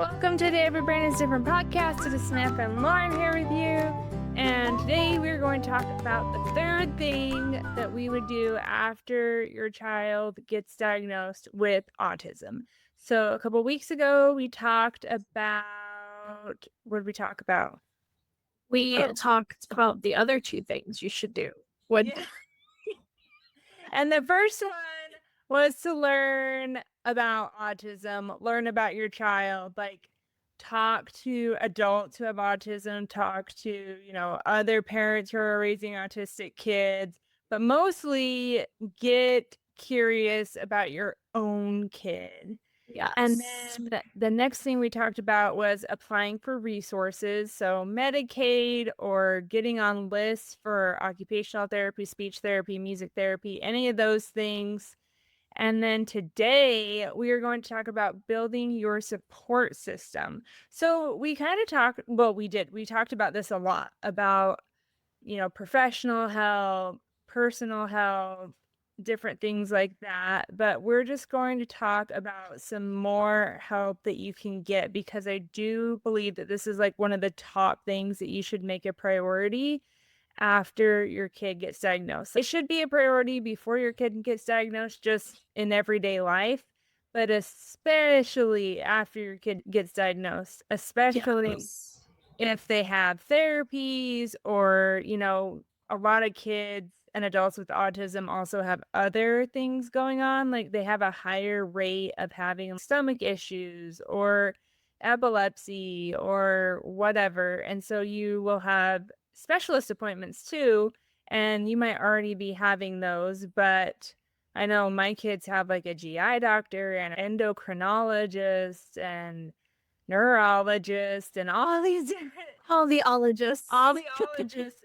Welcome to the Every Brain is Different podcast. It is Samantha and Lauren here with you. And today we're going to talk about the third thing that we would do after your child gets diagnosed with autism. So a couple weeks ago, we talked about, what did we talk about? We talked about the other two things you should do. Yeah. And the first one was to learn about autism, learn about your child, like talk to adults who have autism, talk to, other parents who are raising autistic kids, but mostly get curious about your own kid. Yes. And then the next thing we talked about was applying for resources. So Medicaid or getting on lists for occupational therapy, speech therapy, music therapy, any of those things. And then today we are going to talk about building your support system. So we kind of we talked about this a lot about, professional help, personal help, different things like that. But we're just going to talk about some more help that you can get, because I do believe that this is like one of the top things that you should make a priority after your kid gets diagnosed. It should be a priority before your kid gets diagnosed, just in everyday life, but especially after your kid gets diagnosed, especially if they have therapies or, a lot of kids and adults with autism also have other things going on. Like they have a higher rate of having stomach issues or epilepsy or whatever. And so you will have specialist appointments too, and you might already be having those, but I know my kids have like a GI doctor and an endocrinologist and neurologist and all these different all the ologists.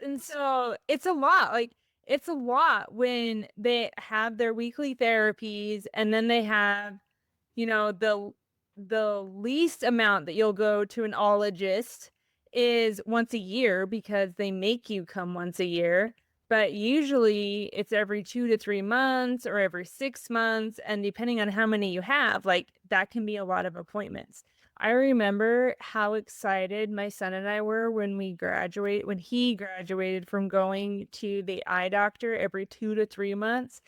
And so it's a lot when they have their weekly therapies, and then they have, the least amount that you'll go to an ologist is once a year, because they make you come once a year. But usually it's every 2 to 3 months or every 6 months. And depending on how many you have, like that can be a lot of appointments. I remember how excited my son and I were when he graduated from going to the eye doctor every 2 to 3 months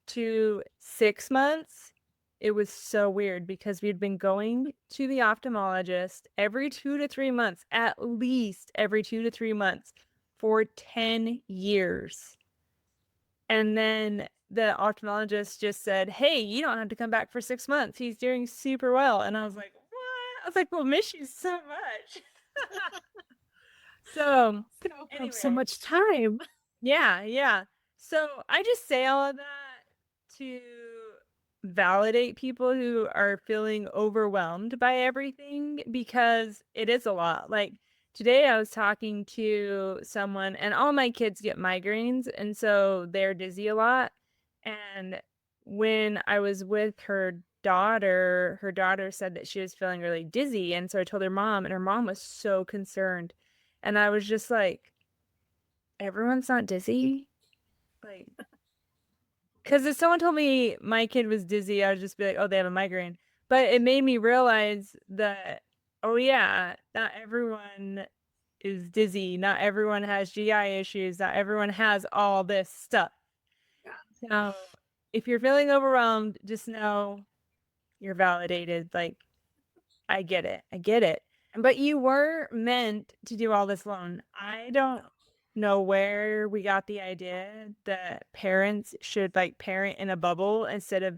to 6 months. It was so weird because we'd been going to the ophthalmologist every 2 to 3 months, at least every 2 to 3 months for 10 years. And then the ophthalmologist just said, "Hey, you don't have to come back for 6 months. He's doing super well." And I was like, "What?" I was like, "We'll miss you so much." So anyway. So much time. Yeah. So I just say all of that to validate people who are feeling overwhelmed by everything, because it is a lot. Like today I was talking to someone, and all my kids get migraines, and so they're dizzy a lot. And when I was with her daughter said that she was feeling really dizzy, and so I told her mom, and her mom was so concerned. And I was just like, everyone's not dizzy? Like, because if someone told me my kid was dizzy, I would just be like, oh, they have a migraine. But it made me realize that, oh yeah, not everyone is dizzy. Not everyone has GI issues. Not everyone has all this stuff. So if you're feeling overwhelmed, just know you're validated. Like, I get it. But you were meant to do all this alone. I don't know where we got the idea that parents should like parent in a bubble instead of,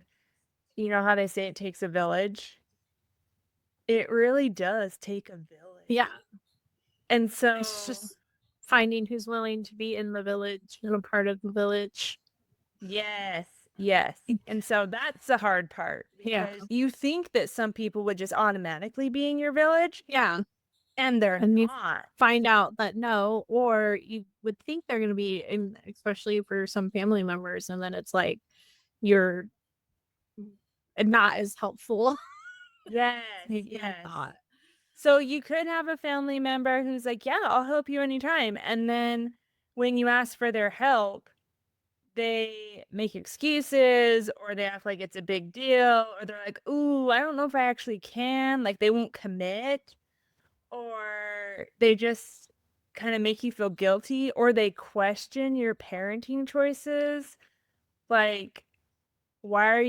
how they say it takes a village. It really does take a village. Yeah. And so it's just finding who's willing to be in the village and a part of the village. Yes. And so that's the hard part. Yeah. You think that some people would just automatically be in your village. Yeah. And they're and not. You find out that no, or you would think they're going to be, especially for some family members, and then it's like you're not as helpful. Yes. So you could have a family member who's like, yeah, I'll help you anytime. And then when you ask for their help, they make excuses or they act like it's a big deal or they're like, "Ooh, I don't know if I actually can." Like they won't commit or they just kind of make you feel guilty or they question your parenting choices. Like, why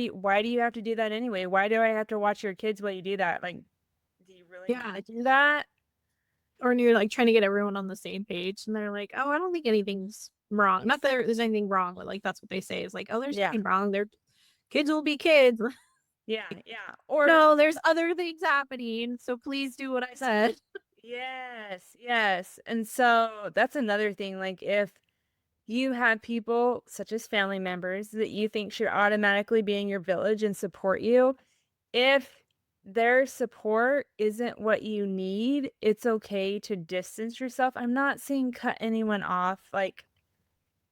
do you have to do that anyway? Why do I have to watch your kids while you do that? Like, do you really want Yeah. to do that? Or you're like trying to get everyone on the same page and they're like, oh, I don't think anything's wrong. Not that there's anything wrong, but like that's what they say is like, oh, there's Yeah. nothing wrong. Their kids will be kids. Yeah. Yeah. Or No, there's other things happening. So please do what I said. yes, yes. And so that's another thing. Like if you have people such as family members that you think should automatically be in your village and support you, if their support isn't what you need, it's okay to distance yourself. I'm not saying cut anyone off, like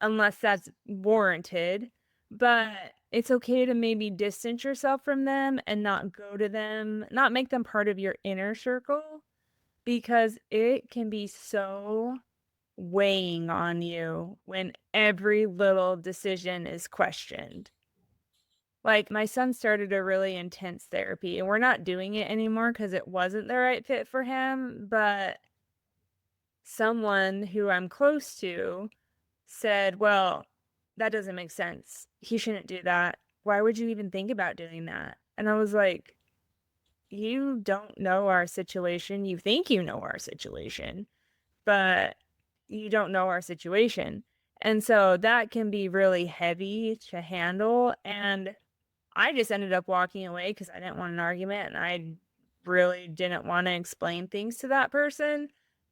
unless that's warranted, but it's okay to maybe distance yourself from them and not go to them, not make them part of your inner circle because it can be so weighing on you when every little decision is questioned. Like, my son started a really intense therapy, and we're not doing it anymore because it wasn't the right fit for him, but someone who I'm close to said, "Well, that doesn't make sense. He shouldn't do that. Why would you even think about doing that?" And I was like, "You don't know our situation. You think you know our situation, but you don't know our situation." And so that can be really heavy to handle, and I just ended up walking away because I didn't want an argument, and I really didn't wanna explain things to that person,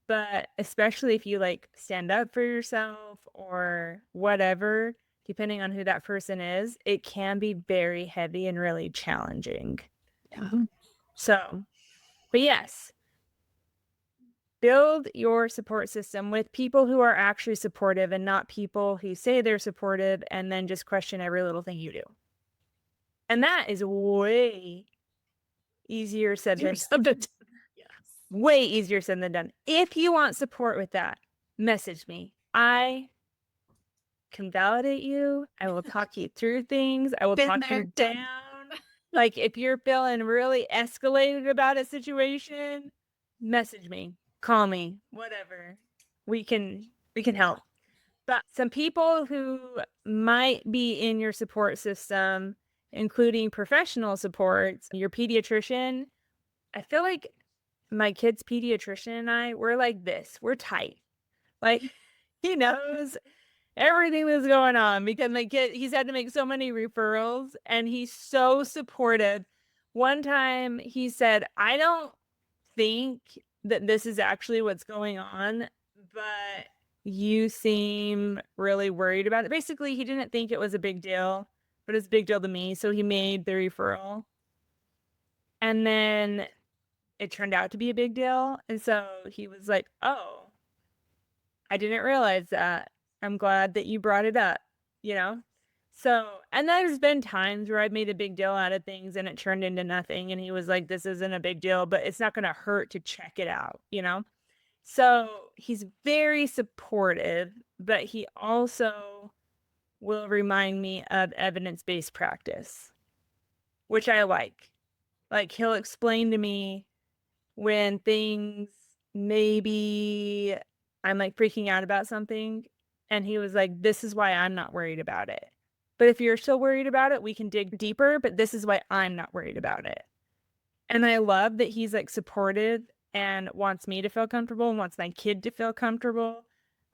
but especially if you, like, stand up for yourself or whatever, depending on who that person is, it can be very heavy and really challenging. Yeah. So, but yes, build your support system with people who are actually supportive and not people who say they're supportive and then just question every little thing you do. And that is easier said Your than subject. Yes. way easier said than done. If you want support with that, message me. I can validate you. I will talk you through things. I will Been talk there, you done. down. Like if you're feeling really escalated about a situation, message me, call me, whatever. We can help. But some people who might be in your support system, including professional supports, your pediatrician, I feel like my kid's pediatrician and I, we're like this. We're tight. Like he knows everything that's going on because my kid, he's had to make so many referrals and he's so supportive. One time he said, "I don't think that this is actually what's going on, but you seem really worried about it." Basically, he didn't think it was a big deal, but it's a big deal to me. So he made the referral. And then it turned out to be a big deal. And so he was like, "Oh, I didn't realize that. I'm glad that you brought it up," you know? So, and there's been times where I've made a big deal out of things and it turned into nothing. And he was like, "This isn't a big deal, but it's not going to hurt to check it out," you know? So he's very supportive, but he also will remind me of evidence based practice, which I like. Like he'll explain to me when things maybe I'm like freaking out about something. And he was like, "This is why I'm not worried about it. But if you're still worried about it, we can dig deeper. But this is why I'm not worried about it." And I love that he's like supportive and wants me to feel comfortable and wants my kid to feel comfortable,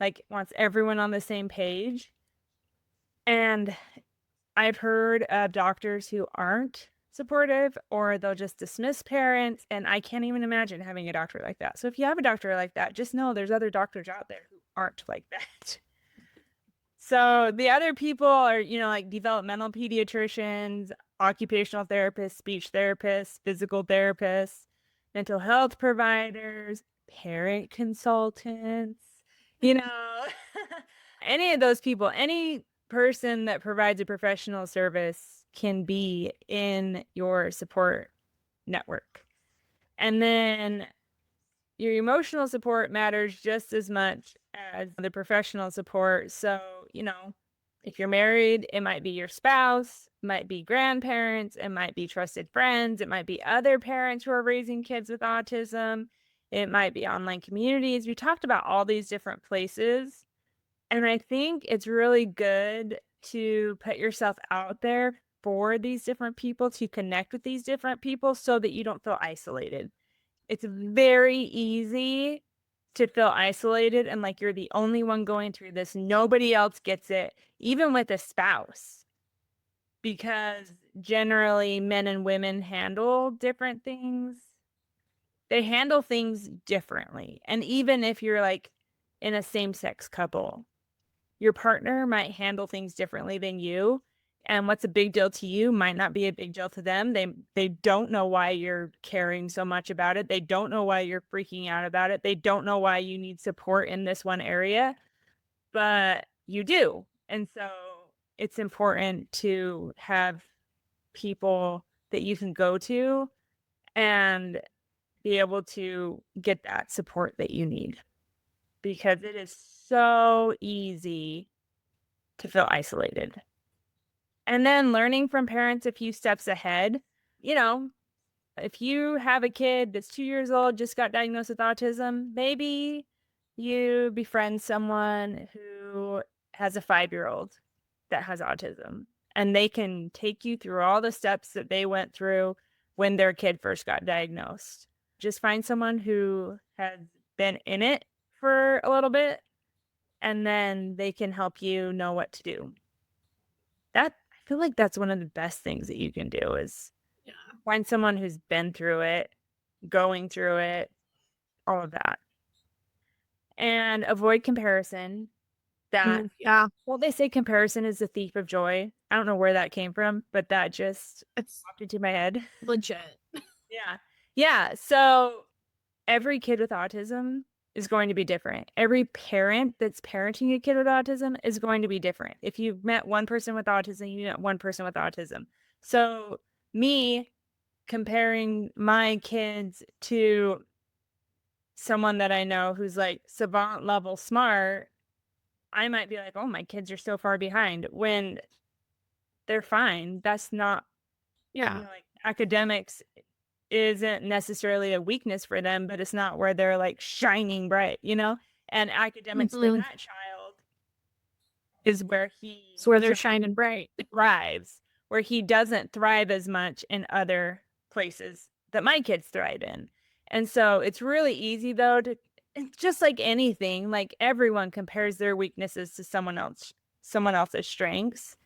like wants everyone on the same page. And I've heard of doctors who aren't supportive or they'll just dismiss parents. And I can't even imagine having a doctor like that. So if you have a doctor like that, just know there's other doctors out there who aren't like that. So the other people are, like developmental pediatricians, occupational therapists, speech therapists, physical therapists, mental health providers, parent consultants, you know, any of those people, any person that provides a professional service can be in your support network. And then your emotional support matters just as much as the professional support. So, If you're married, it might be your spouse, might be grandparents, it might be trusted friends, it might be other parents who are raising kids with autism, it might be online communities. We talked about all these different places, and I think it's really good to put yourself out there for these different people, to connect with these different people so that you don't feel isolated. It's very easy to feel isolated and like you're the only one going through this. Nobody else gets it, even with a spouse, because generally men and women handle different things. They handle things differently. And even if you're like in a same sex couple, your partner might handle things differently than you. And what's a big deal to you might not be a big deal to them. They don't know why you're caring so much about it. They don't know why you're freaking out about it. They don't know why you need support in this one area, but you do. And so it's important to have people that you can go to and be able to get that support that you need, because it is so easy to feel isolated. And then learning from parents a few steps ahead. You know, if you have a kid that's 2 years old, just got diagnosed with autism, maybe you befriend someone who has a 5-year-old that has autism, and they can take you through all the steps that they went through when their kid first got diagnosed. Just find someone who has been in it for a little bit, and then they can help you know what to do. I feel like that's one of the best things that you can do is Yeah. find someone who's been through it, going through it, all of that. And avoid comparison. That Yeah. Well, they say comparison is the thief of joy. I don't know where that came from, but that just It's popped into my head. legit. Yeah. Yeah. So every kid with autism is going to be different. Every parent that's parenting a kid with autism is going to be different. If you've met one person with autism, you met one person with autism. So me comparing my kids to someone that I know who's like savant level smart, I might be like, oh, my kids are so far behind when they're fine. That's not, Yeah. like academics isn't necessarily a weakness for them, but it's not where they're like shining bright. And academics for Mhm. that child is where It's where they're shining bright. thrives, where he doesn't thrive as much in other places that my kids thrive in. And so it's really easy though it's just like anything, like everyone compares their weaknesses to someone else's strengths.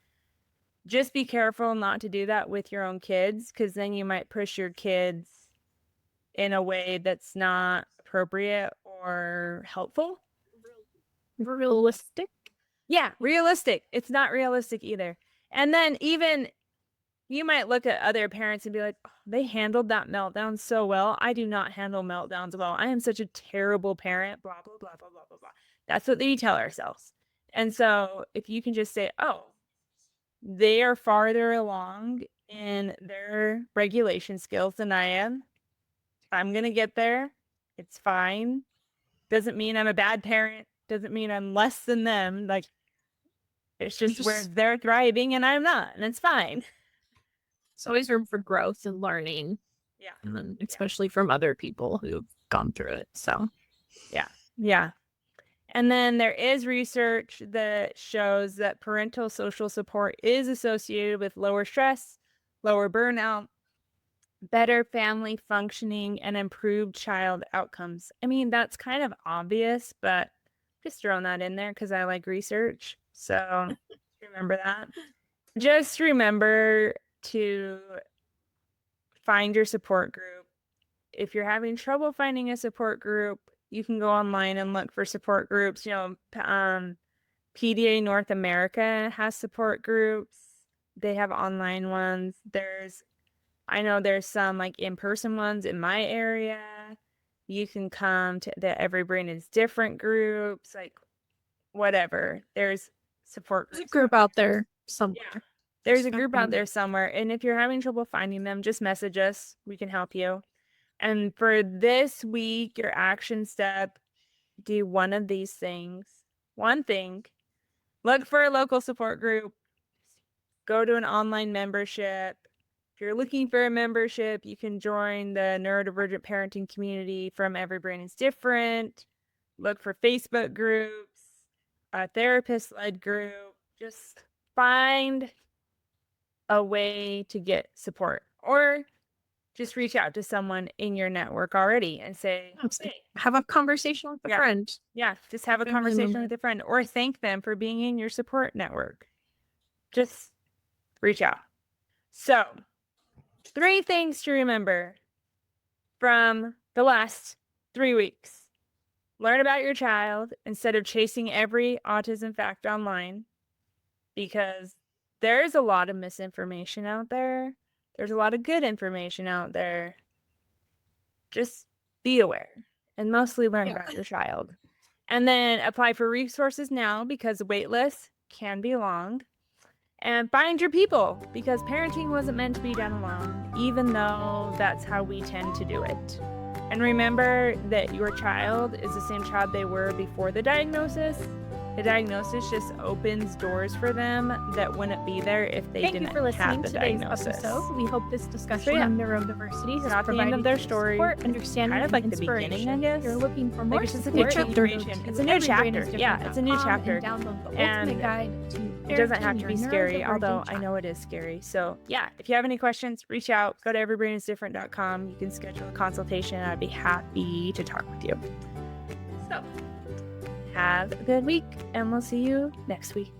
Just be careful not to do that with your own kids, because then you might push your kids in a way that's not appropriate or helpful. Realistic. Yeah, realistic. It's not realistic either. And then even you might look at other parents and be like, oh, they handled that meltdown so well. I do not handle meltdowns well. I am such a terrible parent, blah, blah, blah, blah, blah, blah, blah. That's what we tell ourselves. And so if you can just say, oh, they are farther along in their regulation skills than I am, I'm going to get there. It's fine. Doesn't mean I'm a bad parent. Doesn't mean I'm less than them. Like, it's just where Just they're thriving and I'm not, and it's fine. It's always room for growth and learning, Yeah. and then especially from other people who've gone through it. So Yeah. Yeah. And then there is research that shows that parental social support is associated with lower stress, lower burnout, better family functioning, and improved child outcomes. I mean, that's kind of obvious, but just throwing that in there because I like research. So remember that. Just remember to find your support group. If you're having trouble finding a support group, you can go online and look for support groups. PDA North America has support groups. They have online ones. I know there's some like in-person ones in my area. You can come to the Every Brain is Different groups, like whatever. There's support there's a groups group out out there. there Yeah. somewhere. There's Just a group out there somewhere. And if you're having trouble finding them, just message us. We can help you. And for this week, your action step, do one of these things. One thing. Look for a local support group. Go to an online membership. If you're looking for a membership, you can join the neurodivergent parenting community from Every Brain is Different. Look for Facebook groups, a therapist-led group. Just find a way to get support, or just reach out to someone in your network already and say, Honestly, hey, have a conversation with a yeah, friend. yeah, just have a Family conversation member. with a friend or thank them for being in your support network. Just reach out. So, 3 things to remember from the last 3 weeks. Learn about your child instead of chasing every autism fact online, because there's a lot of misinformation out there. There's a lot of good information out there. Just be aware and mostly learn Yeah. about your child. And then apply for resources now, because wait lists can be long. And find your people, because parenting wasn't meant to be done alone, even though that's how we tend to do it. And remember that your child is the same child they were before the diagnosis. The diagnosis just opens doors for them that wouldn't be there if they Thank you didn't for listening have to the today's diagnosis. episode. We hope this discussion yeah. on neurodiversity has Not the end of provided their you story. support, understanding, Kind of like and the beginning, I inspiration. guess. If you're looking for more Like, it's just a support, continuation. go It's to a new chapter. everybrainisdifferent.com Yeah, it's a new chapter. And download the And ultimate guide to it doesn't have parenting to be your scary, neurodivergent although I child. know it is scary. So yeah, if you have any questions, reach out. Go to everybrainisdifferent.com. You can schedule a consultation. I'd be happy to talk with you. So have a good week, and we'll see you next week.